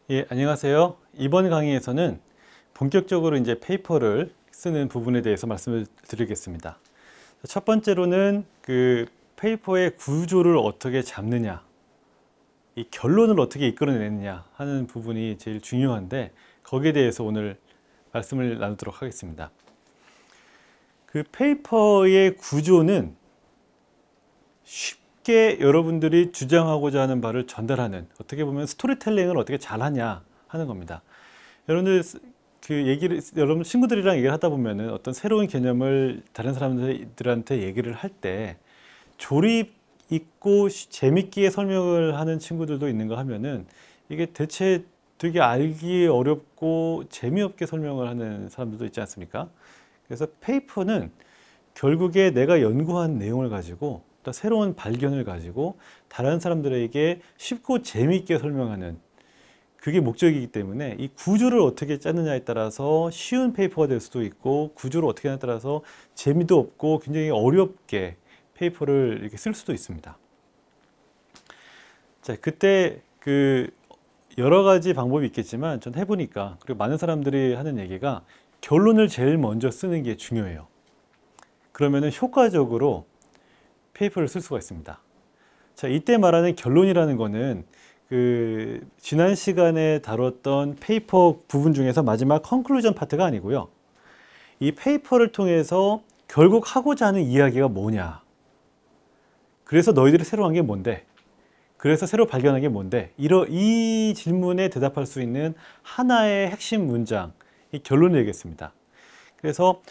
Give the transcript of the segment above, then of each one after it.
예, 안녕하세요. 이번 강의에서는 본격적으로 이제 페이퍼를 쓰는 부분에 대해서 말씀을 드리겠습니다. 첫 번째로는 그 페이퍼의 구조를 어떻게 잡느냐, 이 결론을 어떻게 이끌어내느냐 하는 부분이 제일 중요한데 거기에 대해서 오늘 말씀을 나누도록 하겠습니다. 그 페이퍼의 구조는 쉽게 여러분들이 주장하고자 하는 바를 전달하는, 어떻게 보면 스토리텔링을 어떻게 잘하냐 하는 겁니다. 여러분들 여러분 친구들이랑 얘기를 하다 보면은 어떤 새로운 개념을 다른 사람들한테 얘기를 할 때 조립 있고 재밌게 설명을 하는 친구들도 있는가 하면은 이게 대체 되게 알기 어렵고 재미없게 설명을 하는 사람들도 있지 않습니까? 그래서 페이퍼는 결국에 내가 연구한 내용을 가지고 또 새로운 발견을 가지고 다른 사람들에게 쉽고 재미있게 설명하는, 그게 목적이기 때문에 이 구조를 어떻게 짜느냐에 따라서 쉬운 페이퍼가 될 수도 있고, 구조를 어떻게 하냐에 따라서 재미도 없고 굉장히 어렵게 페이퍼를 이렇게 쓸 수도 있습니다. 자, 그때 여러 가지 방법이 있겠지만 전 해보니까, 그리고 많은 사람들이 하는 얘기가 결론을 제일 먼저 쓰는 게 중요해요. 그러면은 효과적으로 페이퍼를 쓸 수가 있습니다. 자, 이때 말하는 결론이라는 거는 지난 시간에 다뤘던 페이퍼 부분 중에서 마지막 컨클루전 파트가 아니고요. 이 페이퍼를 통해서 결국 하고자 하는 이야기가 뭐냐, 그래서 너희들이 새로 한 게 뭔데, 그래서 새로 발견한 게 뭔데, 이 질문에 대답할 수 있는 하나의 핵심 문장, 이 결론을 얘기했습니다. 그래서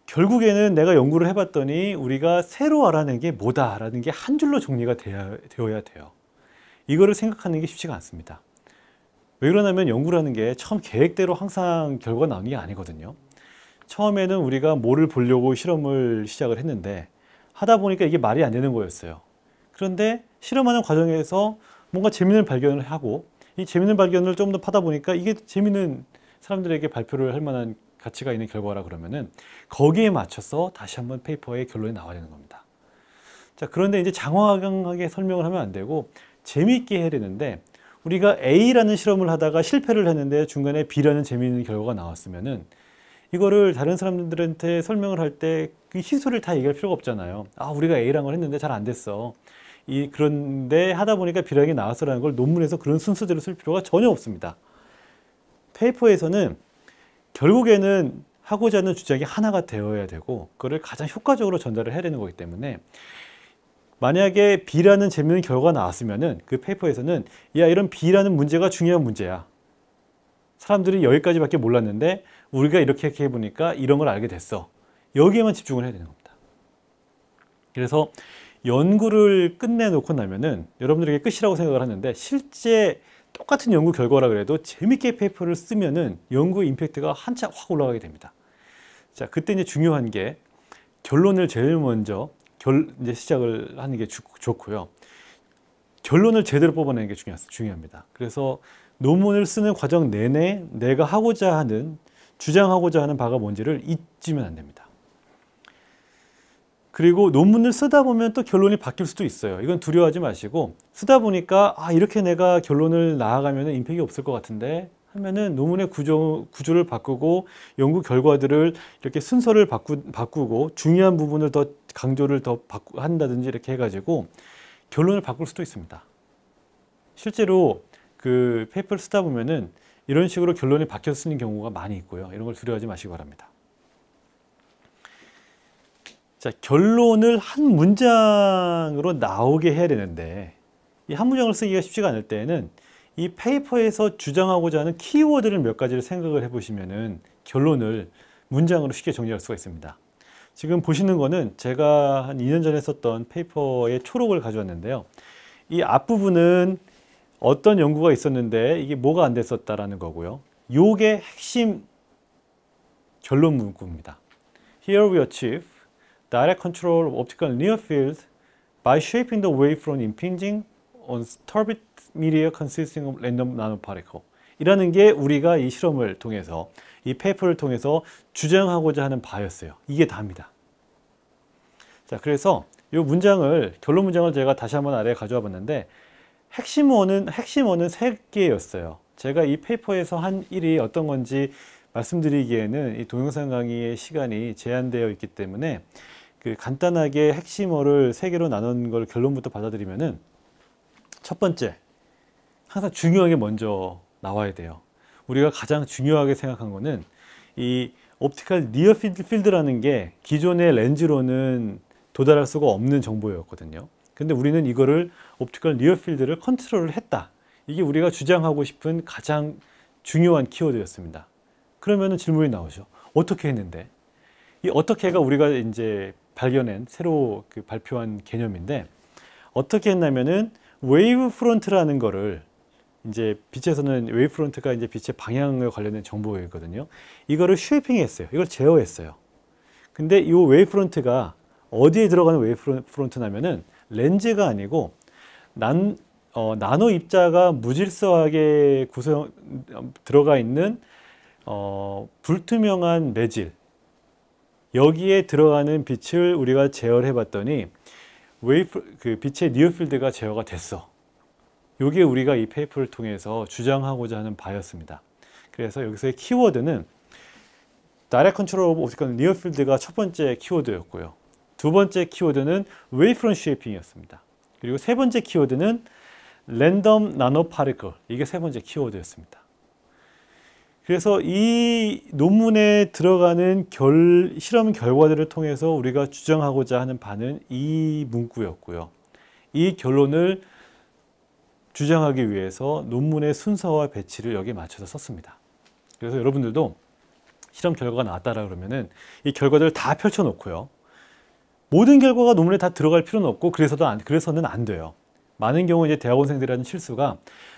결국에는 내가 연구를 해봤더니 우리가 새로 알아낸 게 뭐다라는 게 한 줄로 정리가 되어야 돼요. 이거를 생각하는 게 쉽지가 않습니다. 왜 그러냐면 연구라는 게 처음 계획대로 항상 결과가 나오는 게 아니거든요. 처음에는 우리가 뭐를 보려고 실험을 시작을 했는데 하다 보니까 이게 말이 안 되는 거였어요. 그런데 실험하는 과정에서 뭔가 재밌는 발견을 하고, 이 재밌는 발견을 좀 더 파다 보니까 이게 재밌는, 사람들에게 발표를 할 만한 가치가 있는 결과라 그러면은 거기에 맞춰서 다시 한번 페이퍼의 결론이 나와야 되는 겁니다. 자, 그런데 이제 장황하게 설명을 하면 안 되고 재미있게 해야 되는데, 우리가 A라는 실험을 하다가 실패를 했는데 중간에 B라는 재미있는 결과가 나왔으면은 이거를 다른 사람들한테 설명을 할 때 그 희소를 다 얘기할 필요가 없잖아요. 아, 우리가 A라는 걸 했는데 잘 안 됐어. 그런데 하다 보니까 B라는 게 나왔어라는 걸 논문에서 그런 순서대로 쓸 필요가 전혀 없습니다. 페이퍼에서는 결국에는 하고자 하는 주장이 하나가 되어야 되고, 그거를 가장 효과적으로 전달을 해야 되는 거기 때문에, 만약에 B라는 재미있는 결과가 나왔으면은 그 페이퍼에서는 야, 이런 B라는 문제가 중요한 문제야. 사람들이 여기까지밖에 몰랐는데 우리가 이렇게 해보니까 이런 걸 알게 됐어. 여기에만 집중을 해야 되는 겁니다. 그래서 연구를 끝내놓고 나면은 여러분들에게 끝이라고 생각을 하는데, 실제 똑같은 연구 결과라 그래도 재밌게 페이퍼를 쓰면은 연구의 임팩트가 한참 확 올라가게 됩니다. 자, 그때 이제 중요한 게 결론을 제일 먼저 이제 시작을 하는 게 좋고요. 결론을 제대로 뽑아내는 게 중요합니다. 그래서 논문을 쓰는 과정 내내 내가 하고자 하는, 주장하고자 하는 바가 뭔지를 잊으면 안 됩니다. 그리고 논문을 쓰다 보면 또 결론이 바뀔 수도 있어요. 이건 두려워하지 마시고, 쓰다 보니까 이렇게 내가 결론을 나아가면 임팩이 없을 것 같은데 하면은 논문의 구조를 바꾸고 연구 결과들을 이렇게 순서를 바꾸고 중요한 부분을 더 강조를 더 한다든지 이렇게 해가지고 결론을 바꿀 수도 있습니다. 실제로 그 페이퍼를 쓰다 보면은 이런 식으로 결론이 바뀌어 쓰는 경우가 많이 있고요. 이런 걸 두려워하지 마시기 바랍니다. 자, 결론을 한 문장으로 나오게 해야 되는데 이 한 문장을 쓰기가 쉽지가 않을 때에는 이 페이퍼에서 주장하고자 하는 키워드를 몇 가지를 생각을 해보시면은 결론을 문장으로 쉽게 정리할 수가 있습니다. 지금 보시는 거는 제가 한 2년 전에 썼던 페이퍼의 초록을 가져왔는데요. 이 앞부분은 어떤 연구가 있었는데 이게 뭐가 안 됐었다라는 거고요. 요게 핵심 결론 문구입니다. Here we achieve direct control of optical near field by shaping the wave from impinging on turbid media consisting of random nanoparticle. 이라는 게 우리가 이 실험을 통해서, 이 페이퍼를 통해서 주장하고자 하는 바였어요. 이게 다입니다. 자, 그래서 이 문장을, 결론 문장을 제가 다시 한번 아래에 가져와 봤는데 핵심 원은 세 개였어요. 제가 이 페이퍼에서 한 일이 어떤 건지 말씀드리기에는 이 동영상 강의의 시간이 제한되어 있기 때문에 그 간단하게 핵심어를 세 개로 나눈 걸 결론부터 받아들이면은 첫 번째, 항상 중요한 게 먼저 나와야 돼요. 우리가 가장 중요하게 생각한 거는 이 옵티컬 니어 필드라는 게 기존의 렌즈로는 도달할 수가 없는 정보였거든요. 근데 우리는 이거를 옵티컬 니어 필드를 컨트롤을 했다. 이게 우리가 주장하고 싶은 가장 중요한 키워드였습니다. 그러면 질문이 나오죠. 어떻게 했는데? 이 어떻게가 우리가 이제 발견한 새로 발표한 개념인데, 어떻게 했냐면은 웨이브 프론트라는 거를, 이제 빛에서는 웨이브 프론트가 이제 빛의 방향에 관련된 정보였거든요. 이거를 쉐이핑했어요. 이걸 제어했어요. 근데 이 웨이브 프론트가 어디에 들어가는 웨이브 프론트냐면은 렌즈가 아니고 나노 입자가 무질서하게 들어가 있는 불투명한 매질, 여기에 들어가는 빛을 우리가 제어를 해봤더니 빛의 니어필드가 제어가 됐어. 이게 우리가 이 페이퍼를 통해서 주장하고자 하는 바였습니다. 그래서 여기서의 키워드는 Direct Control of Optical Near Field가 첫 번째 키워드였고요. 두 번째 키워드는 Wavefront Shaping이었습니다. 그리고 세 번째 키워드는 Random Nanoparticle, 이게 세 번째 키워드였습니다. 그래서 이 논문에 들어가는 실험 결과들을 통해서 우리가 주장하고자 하는 바는 이 문구였고요. 이 결론을 주장하기 위해서 논문의 순서와 배치를 여기에 맞춰서 썼습니다. 그래서 여러분들도 실험 결과가 나왔다라 그러면은 이 결과들을 다 펼쳐놓고요. 모든 결과가 논문에 다 들어갈 필요는 없고 그래서는 안 돼요. 많은 경우 이제 대학원생들이 하는 실수가,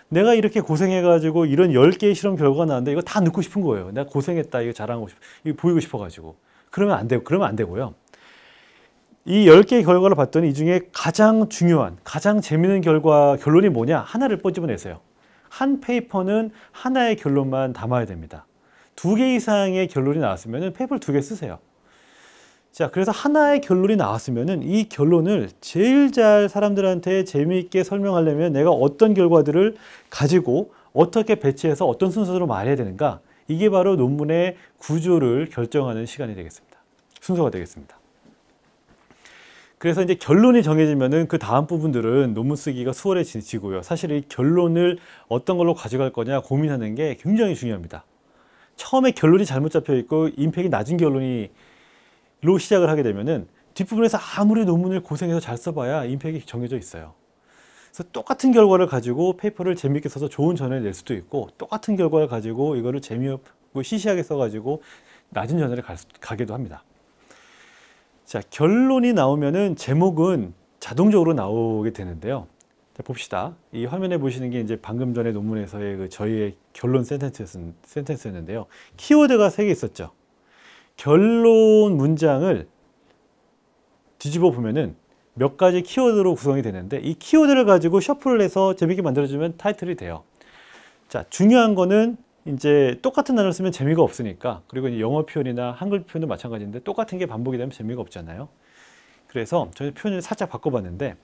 내가 이렇게 고생해가지고 이런 10개의 실험 결과가 나왔는데 이거 다 넣고 싶은 거예요. 내가 고생했다, 이거 자랑하고 싶어, 이거 보이고 싶어가지고. 그러면 안 되고요. 이 10개의 결과를 봤더니 이 중에 가장 중요한, 가장 재미있는 결론이 뭐냐? 하나를 끄집어내세요. 한 페이퍼는 하나의 결론만 담아야 됩니다. 2개 이상의 결론이 나왔으면 페이퍼를 2개 쓰세요. 자, 그래서 하나의 결론이 나왔으면은 이 결론을 제일 잘 사람들한테 재미있게 설명하려면 내가 어떤 결과들을 가지고 어떻게 배치해서 어떤 순서로 말해야 되는가, 이게 바로 논문의 구조를 결정하는 시간이 되겠습니다. 순서가 되겠습니다. 그래서 이제 결론이 정해지면은 그 다음 부분들은 논문 쓰기가 수월해지고요. 사실 이 결론을 어떤 걸로 가져갈 거냐 고민하는 게 굉장히 중요합니다. 처음에 결론이 잘못 잡혀 있고 임팩이 낮은 결론로 시작을 하게 되면은 뒷부분에서 아무리 논문을 고생해서 잘 써봐야 임팩이 정해져 있어요. 그래서 똑같은 결과를 가지고 페이퍼를 재미있게 써서 좋은 전해를 낼 수도 있고, 똑같은 결과를 가지고 이거를 재미없고 시시하게 써가지고 낮은 전해를 가기도 합니다. 자, 결론이 나오면은 제목은 자동적으로 나오게 되는데요. 자, 봅시다. 이 화면에 보시는 게 이제 방금 전에 논문에서의 저희의 결론 센텐스였는데요. 키워드가 3개 있었죠. 결론 문장을 뒤집어 보면은 몇 가지 키워드로 구성이 되는데, 이 키워드를 가지고 셔플을 해서 재밌게 만들어주면 타이틀이 돼요. 자, 중요한 거는 이제 똑같은 단어를 쓰면 재미가 없으니까, 그리고 이제 영어 표현이나 한글 표현도 마찬가지인데 똑같은 게 반복이 되면 재미가 없잖아요. 그래서 저희 표현을 살짝 바꿔봤는데,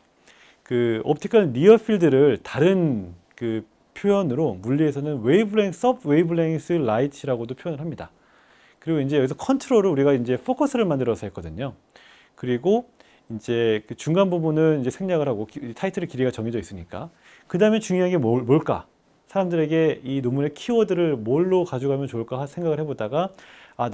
그 옵티컬 니어 필드를 다른 그 표현으로 물리에서는 서브 웨이브랭스 라이트라고도 표현을 합니다. 그리고 이제 여기서 컨트롤을 우리가 이제 포커스를 만들어서 했거든요. 그리고 이제 그 중간 부분은 이제 생략을 하고 타이틀의 길이가 정해져 있으니까, 그 다음에 중요한 게 뭘까? 사람들에게 이 논문의 키워드를 뭘로 가져가면 좋을까 생각을 해보다가,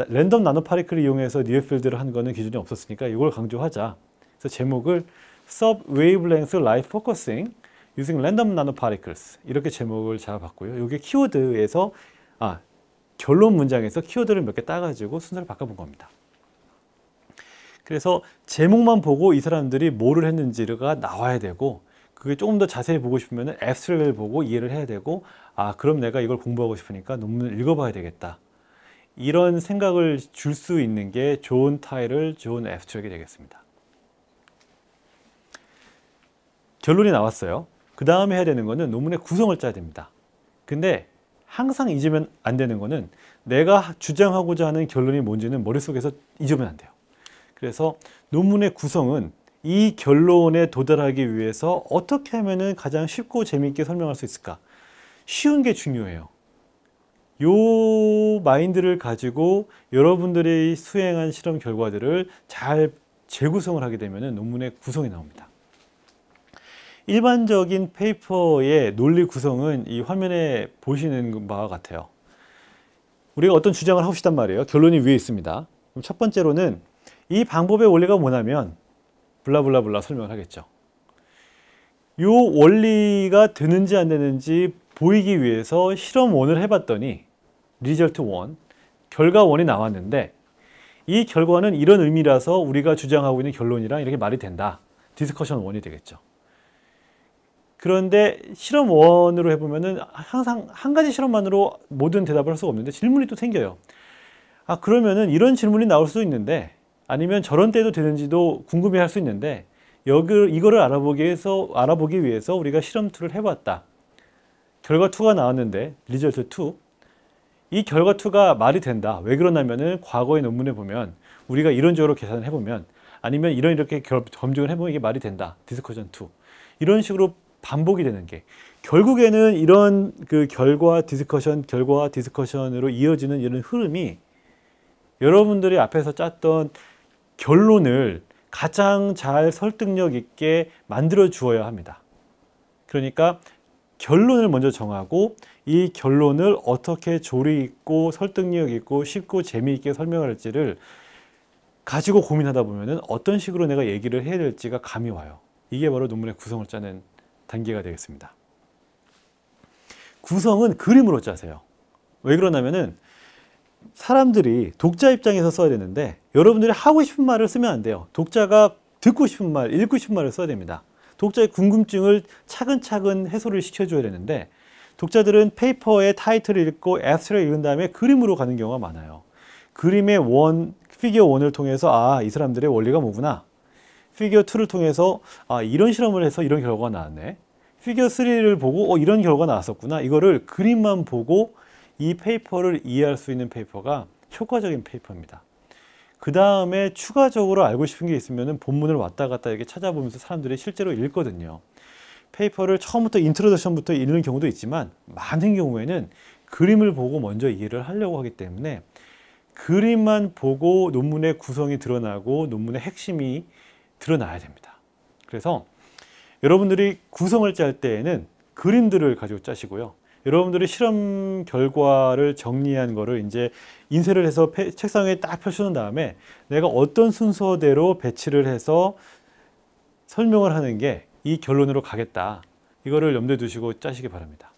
랜덤 나노파리클을 이용해서 니어필드를 한 거는 기준이 없었으니까 이걸 강조하자. 그래서 제목을 Sub Wavelength Light Focusing Using Random Nanoparticles, 이렇게 제목을 잡아봤고요. 이게 키워드에서 결론 문장에서 키워드를 몇 개 따가지고 순서를 바꿔본 겁니다. 그래서 제목만 보고 이 사람들이 뭐를 했는지가 나와야 되고, 그게 조금 더 자세히 보고 싶으면 앱스트랙을 보고 이해를 해야 되고, 그럼 내가 이걸 공부하고 싶으니까 논문을 읽어봐야 되겠다. 이런 생각을 줄 수 있는 게 좋은 타일을, 좋은 앱스트랙이 되겠습니다. 결론이 나왔어요. 그 다음에 해야 되는 거는 논문의 구성을 짜야 됩니다. 근데 항상 잊으면 안 되는 거는 내가 주장하고자 하는 결론이 뭔지는 머릿속에서 잊으면 안 돼요. 그래서 논문의 구성은 이 결론에 도달하기 위해서 어떻게 하면 가장 쉽고 재미있게 설명할 수 있을까? 쉬운 게 중요해요. 요 마인드를 가지고 여러분들이 수행한 실험 결과들을 잘 재구성을 하게 되면 논문의 구성이 나옵니다. 일반적인 페이퍼의 논리 구성은 이 화면에 보시는 바와 같아요. 우리가 어떤 주장을 하고 싶단 말이에요. 결론이 위에 있습니다. 그럼 첫 번째로는 이 방법의 원리가 뭐냐면 블라블라블라 설명을 하겠죠. 이 원리가 되는지 안 되는지 보이기 위해서 실험 1을 해봤더니 리절트 1, 결과 1이 나왔는데 이 결과는 이런 의미라서 우리가 주장하고 있는 결론이랑 이렇게 말이 된다. 디스커션 1이 되겠죠. 그런데 실험 1으로 해보면은 항상 한 가지 실험만으로 모든 대답을 할 수가 없는데 질문이 또 생겨요. 아, 그러면은 이런 질문이 나올 수도 있는데 아니면 저런 때도 되는지도 궁금해 할 수 있는데 이거를 알아보기 위해서 우리가 실험 2를 해봤다. 결과 2가 나왔는데 리절트 2. 이 결과 2가 말이 된다. 왜 그러냐면은 과거의 논문에 보면 우리가 이런적으로 계산을 해보면 아니면 이렇게 검증을 해보면 이게 말이 된다. 디스커션 2. 이런 식으로 반복이 되는 게 결국에는 이런 그 결과 디스커션으로 이어지는 이런 흐름이 여러분들이 앞에서 짰던 결론을 가장 잘 설득력 있게 만들어 주어야 합니다. 그러니까 결론을 먼저 정하고 이 결론을 어떻게 조리 있고 설득력 있고 쉽고 재미있게 설명할지를 가지고 고민하다 보면은 어떤 식으로 내가 얘기를 해야 될지가 감이 와요. 이게 바로 논문의 구성을 짜는 단계가 되겠습니다. 구성은 그림으로 짜세요. 왜 그러냐면은 사람들이 독자 입장에서 써야 되는데 여러분들이 하고 싶은 말을 쓰면 안 돼요. 독자가 듣고 싶은 말, 읽고 싶은 말을 써야 됩니다. 독자의 궁금증을 차근차근 해소를 시켜줘야 되는데 독자들은 페이퍼의 타이틀을 읽고 애프트랙을 읽은 다음에 그림으로 가는 경우가 많아요. 그림의 피겨 1을 통해서 아, 이 사람들의 원리가 뭐구나. 피겨 2를 통해서 아, 이런 실험을 해서 이런 결과가 나왔네. 피겨 3를 보고 이런 결과가 나왔었구나. 이거를 그림만 보고 이 페이퍼를 이해할 수 있는 페이퍼가 효과적인 페이퍼입니다. 그 다음에 추가적으로 알고 싶은 게 있으면 본문을 왔다 갔다 이렇게 찾아보면서 사람들이 실제로 읽거든요. 페이퍼를 처음부터 인트로덕션부터 읽는 경우도 있지만 많은 경우에는 그림을 보고 먼저 이해를 하려고 하기 때문에 그림만 보고 논문의 구성이 드러나고 논문의 핵심이 드러나야 됩니다. 그래서 여러분들이 구성을 짤 때에는 그림들을 가지고 짜시고요. 여러분들이 실험 결과를 정리한 거를 이제 인쇄를 해서 책상 위에 딱 펼쳐놓은 다음에 내가 어떤 순서대로 배치를 해서 설명을 하는 게 이 결론으로 가겠다. 이거를 염두에 두시고 짜시기 바랍니다.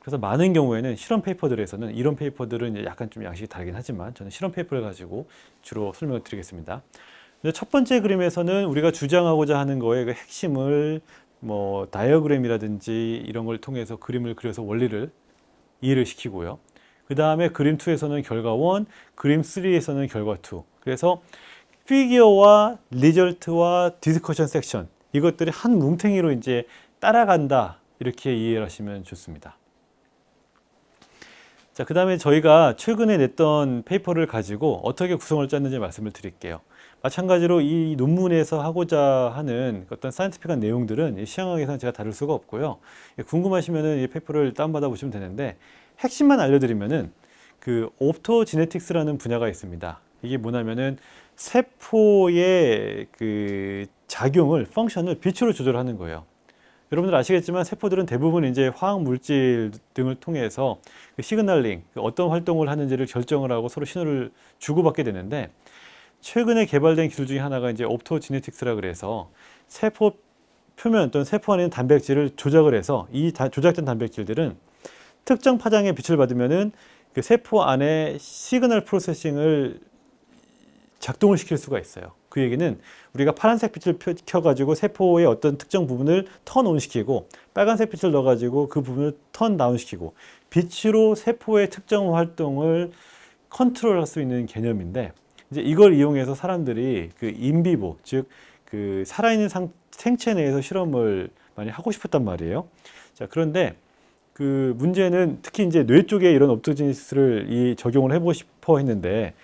그래서 많은 경우에는 실험 페이퍼들에서는 이런 페이퍼들은 이제 약간 좀 양식이 다르긴 하지만 저는 실험 페이퍼를 가지고 주로 설명을 드리겠습니다. 첫 번째 그림에서는 우리가 주장하고자 하는 거의 그 핵심을 뭐 다이어그램이라든지 이런 걸 통해서 그림을 그려서 원리를 이해를 시키고요. 그 다음에 그림 2에서는 결과 1, 그림 3에서는 결과 2. 그래서 피규어와 리절트와 디스커션 섹션 이것들이 한 뭉탱이로 이제 따라간다 이렇게 이해를 하시면 좋습니다. 자, 그 다음에 저희가 최근에 냈던 페이퍼를 가지고 어떻게 구성을 짰는지 말씀을 드릴게요. 마찬가지로 이 논문에서 하고자 하는 어떤 사이언티픽한 내용들은 시향학에서는 제가 다룰 수가 없고요. 궁금하시면은 이 페이퍼를 다운받아 보시면 되는데 핵심만 알려드리면은 그 옵토지네틱스라는 분야가 있습니다. 이게 뭐냐면은 세포의 그 작용을, 펑션을 빛으로 조절하는 거예요. 여러분들 아시겠지만 세포들은 대부분 이제 화학 물질 등을 통해서 그 시그널링, 어떤 활동을 하는지를 결정을 하고 서로 신호를 주고받게 되는데 최근에 개발된 기술 중에 하나가 이제 옵토지네틱스라 그래서 세포 표면 또는 세포 안에 있는 단백질을 조작을 해서 이 조작된 단백질들은 특정 파장의 빛을 받으면은 그 세포 안에 시그널 프로세싱을 작동을 시킬 수가 있어요. 그 얘기는 우리가 파란색 빛을 켜가지고 세포의 어떤 특정 부분을 턴온 시키고 빨간색 빛을 넣어가지고 그 부분을 턴 다운 시키고 빛으로 세포의 특정 활동을 컨트롤할 수 있는 개념인데 이제 이걸 이용해서 사람들이 그 인비보, 즉 그 살아있는 생체 내에서 실험을 많이 하고 싶었단 말이에요. 자, 그런데 그 문제는 특히 이제 뇌 쪽에 이런 옵토지니스를 적용을 해보고 싶어 했는데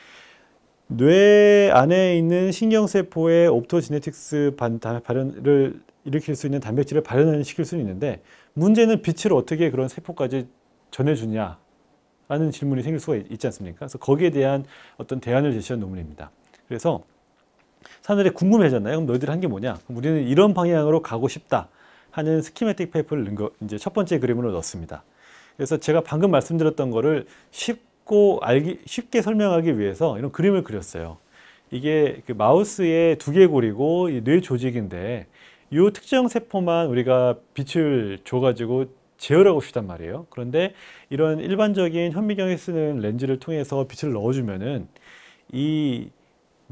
뇌 안에 있는 신경세포의 옵토지네틱스 발현을 일으킬 수 있는 단백질을 발현시킬 수는 있는데 문제는 빛을 어떻게 그런 세포까지 전해주냐 라는 질문이 생길 수가 있지 않습니까? 그래서 거기에 대한 어떤 대안을 제시한 논문입니다. 그래서 사람들이 궁금해졌나요? 그럼 너희들이 한 게 뭐냐? 그럼 우리는 이런 방향으로 가고 싶다 하는 스키매틱 페이퍼를 넣은 거, 이제 첫 번째 그림으로 넣었습니다. 그래서 제가 방금 말씀드렸던 거를 쉽게 설명하기 위해서 이런 그림을 그렸어요. 이게 그 마우스의 두개골이고 뇌 조직인데 이 특정 세포만 우리가 빛을 줘가지고 제어하고 싶단 말이에요. 그런데 이런 일반적인 현미경에 쓰는 렌즈를 통해서 빛을 넣어주면은 이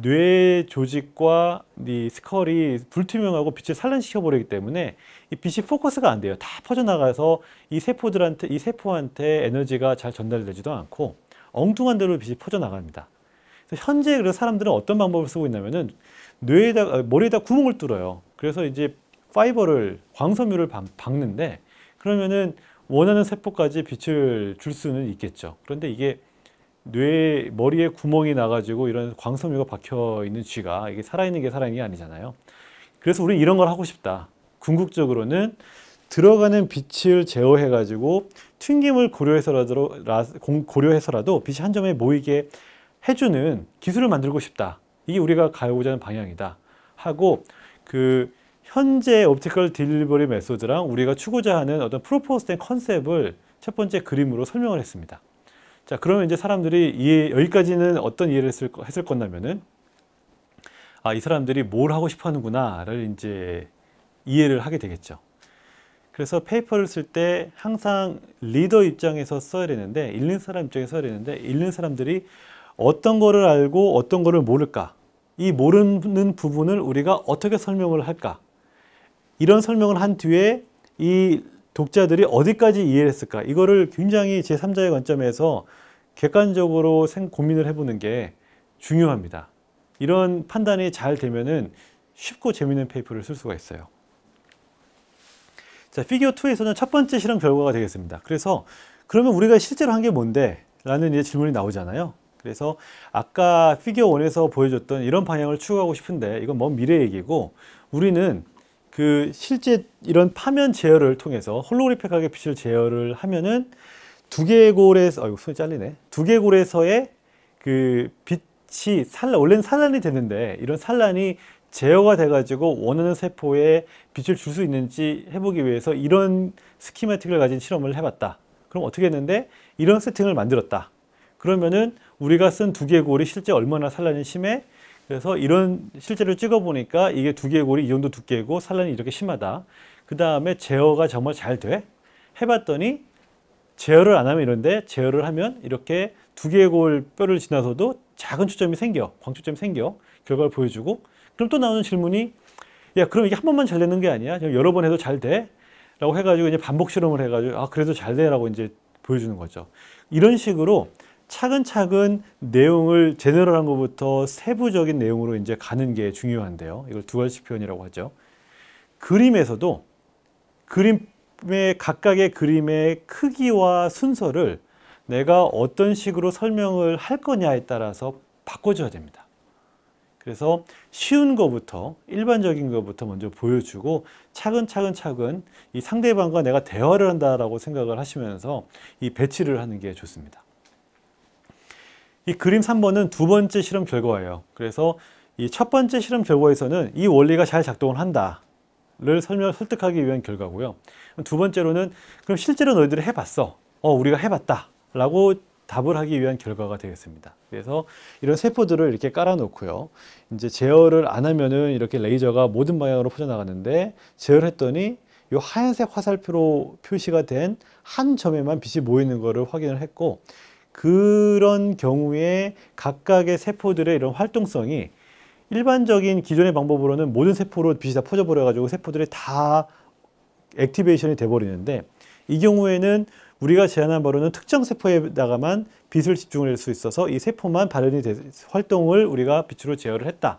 뇌 조직과 이 스컬이 불투명하고 빛을 산란시켜 버리기 때문에 이 빛이 포커스가 안 돼요. 다 퍼져나가서 이 세포한테 에너지가 잘 전달되지도 않고 엉뚱한 데로 빛이 퍼져나갑니다. 그래서 현재 그래서 사람들은 어떤 방법을 쓰고 있냐면은 머리에다 구멍을 뚫어요. 그래서 이제 광섬유를 박는데 그러면은 원하는 세포까지 빛을 줄 수는 있겠죠. 그런데 이게 머리에 구멍이 나가지고 이런 광섬유가 박혀 있는 쥐가 이게 살아있는 게 살아있는 게 아니잖아요. 그래서 우리는 이런 걸 하고 싶다. 궁극적으로는 들어가는 빛을 제어해가지고 튕김을 고려해서라도 빛이 한 점에 모이게 해주는 기술을 만들고 싶다. 이게 우리가 가고자 하는 방향이다. 하고 그 현재 옵티컬 딜리버리 메소드랑 우리가 추구자 하는 어떤 프로포즈된 컨셉을 첫 번째 그림으로 설명을 했습니다. 자, 그러면 이제 사람들이 여기까지는 어떤 이해를 했을 거냐면은 이 사람들이 뭘 하고 싶어 하는구나를 이제 이해를 하게 되겠죠. 그래서 페이퍼를 쓸 때 항상 리더 입장에서 써야 되는데 읽는 사람 입장에서 써야 되는데 읽는 사람들이 어떤 거를 알고 어떤 거를 모를까? 이 모르는 부분을 우리가 어떻게 설명을 할까? 이런 설명을 한 뒤에 이 독자들이 어디까지 이해를 했을까? 이거를 굉장히 제3자의 관점에서 객관적으로 고민을 해보는 게 중요합니다. 이런 판단이 잘 되면은 쉽고 재미있는 페이퍼를 쓸 수가 있어요. 자, 피겨 2에서는 첫 번째 실험 결과가 되겠습니다. 그래서 그러면 우리가 실제로 한 게 뭔데? 라는 이제 질문이 나오잖아요. 그래서 아까 피겨 1에서 보여줬던 이런 방향을 추구하고 싶은데 이건 먼 미래 얘기고 우리는 그 실제 이런 파면 제어를 통해서 홀로그래픽하게 빛을 제어를 하면은 두개골에서 손이 잘리네. 두개골에서의 그 빛이 원래는 산란이 되는데 이런 산란이 제어가 돼가지고 원하는 세포에 빛을 줄 수 있는지 해보기 위해서 이런 스키매틱을 가진 실험을 해봤다. 그럼 어떻게 했는데 이런 세팅을 만들었다. 그러면은 우리가 쓴 두개골이 실제 얼마나 산란이 심해? 그래서 이런 실제로 찍어보니까 이게 두개골이 이 정도 두께고 산란이 이렇게 심하다. 그 다음에 제어가 정말 잘 돼? 해봤더니 제어를 안 하면 이런데 제어를 하면 이렇게 두개골 뼈를 지나서도 작은 초점이 생겨. 광초점이 생겨. 결과를 보여주고 그럼 또 나오는 질문이 야 그럼 이게 한 번만 잘 되는 게 아니야? 여러 번 해도 잘 돼? 라고 해가지고 이제 반복 실험을 해가지고 그래도 잘 돼? 라고 이제 보여주는 거죠. 이런 식으로 차근차근 내용을 제너럴한 것부터 세부적인 내용으로 이제 가는 게 중요한데요. 이걸 두괄식 표현이라고 하죠. 그림에서도 각각의 그림의 크기와 순서를 내가 어떤 식으로 설명을 할 거냐에 따라서 바꿔줘야 됩니다. 그래서 쉬운 거부터 일반적인 거부터 먼저 보여주고 차근 이 상대방과 내가 대화를 한다라고 생각을 하시면서 이 배치를 하는 게 좋습니다. 이 그림 3번은 두 번째 실험 결과예요. 그래서 이 첫 번째 실험 결과에서는 이 원리가 잘 작동을 한다를 설득하기 위한 결과고요. 두 번째로는 그럼 실제로 너희들이 해봤어. 우리가 해봤다. 라고 답을 하기 위한 결과가 되겠습니다. 그래서 이런 세포들을 이렇게 깔아놓고요. 이제 제어를 안 하면은 이렇게 레이저가 모든 방향으로 퍼져나가는데 제어를 했더니 이 하얀색 화살표로 표시가 된 한 점에만 빛이 모이는 것을 확인을 했고 그런 경우에 각각의 세포들의 이런 활동성이 일반적인 기존의 방법으로는 모든 세포로 빛이 다 퍼져버려 가지고 세포들이 다 액티베이션이 돼버리는데 이 경우에는 우리가 제안한 바로는 특정 세포에다가만 빛을 집중을 할 수 있어서 이 세포만 활동을 우리가 빛으로 제어를 했다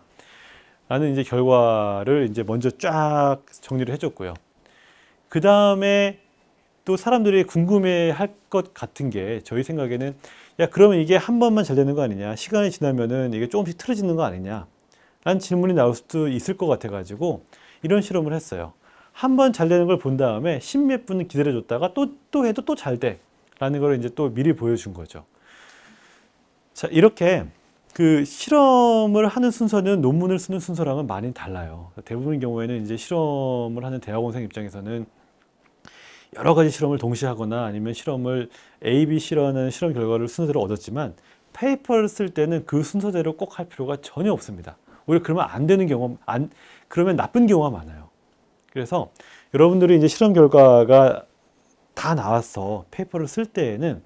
라는 이제 결과를 이제 먼저 쫙 정리를 해줬고요. 그 다음에 또 사람들이 궁금해 할 것 같은 게 저희 생각에는 야 그러면 이게 한 번만 잘 되는 거 아니냐, 시간이 지나면은 이게 조금씩 틀어지는 거 아니냐 라는 질문이 나올 수도 있을 것 같아 가지고 이런 실험을 했어요. 한 번 잘 되는 걸 본 다음에 십몇 분 기다려 줬다가 또 해도 또 잘 돼 라는 걸 이제 또 미리 보여준 거죠. 자, 이렇게 그 실험을 하는 순서는 논문을 쓰는 순서랑은 많이 달라요. 대부분의 경우에는 이제 실험을 하는 대학원생 입장에서는 여러 가지 실험을 동시에 하거나 아니면 실험을 A, B, C라는 실험 결과를 순서대로 얻었지만 페이퍼를 쓸 때는 그 순서대로 꼭 할 필요가 전혀 없습니다. 오히려 그러면 안 되는 경우, 그러면 나쁜 경우가 많아요. 그래서 여러분들이 이제 실험 결과가 다 나와서 페이퍼를 쓸 때에는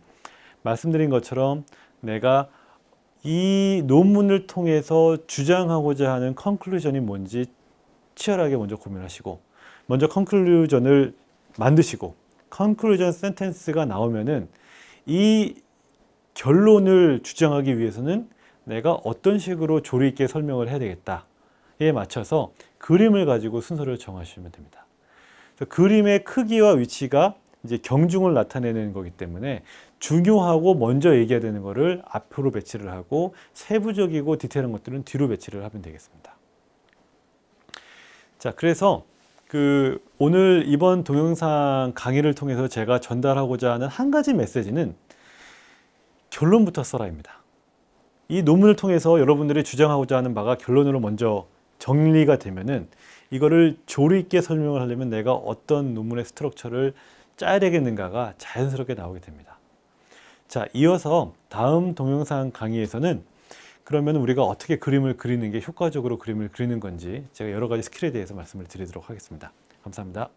말씀드린 것처럼 내가 이 논문을 통해서 주장하고자 하는 컨클루전이 뭔지 치열하게 먼저 고민하시고 먼저 컨클루전을 만드시고 컨클루전 센텐스가 나오면은 이 결론을 주장하기 위해서는 내가 어떤 식으로 조리 있게 설명을 해야 되겠다에 맞춰서 그림을 가지고 순서를 정하시면 됩니다. 그림의 크기와 위치가 이제 경중을 나타내는 거기 때문에 중요하고 먼저 얘기해야 되는 거를 앞으로 배치를 하고 세부적이고 디테일한 것들은 뒤로 배치를 하면 되겠습니다. 자, 그래서 오늘 이번 동영상 강의를 통해서 제가 전달하고자 하는 한 가지 메시지는 결론부터 써라입니다. 이 논문을 통해서 여러분들이 주장하고자 하는 바가 결론으로 먼저 정리가 되면은 이거를 조리 있게 설명을 하려면 내가 어떤 논문의 스트럭처를 짜야 되겠는가가 자연스럽게 나오게 됩니다. 자, 이어서 다음 동영상 강의에서는 그러면 우리가 어떻게 그림을 그리는 게 효과적으로 그림을 그리는 건지 제가 여러 가지 스킬에 대해서 말씀을 드리도록 하겠습니다. 감사합니다.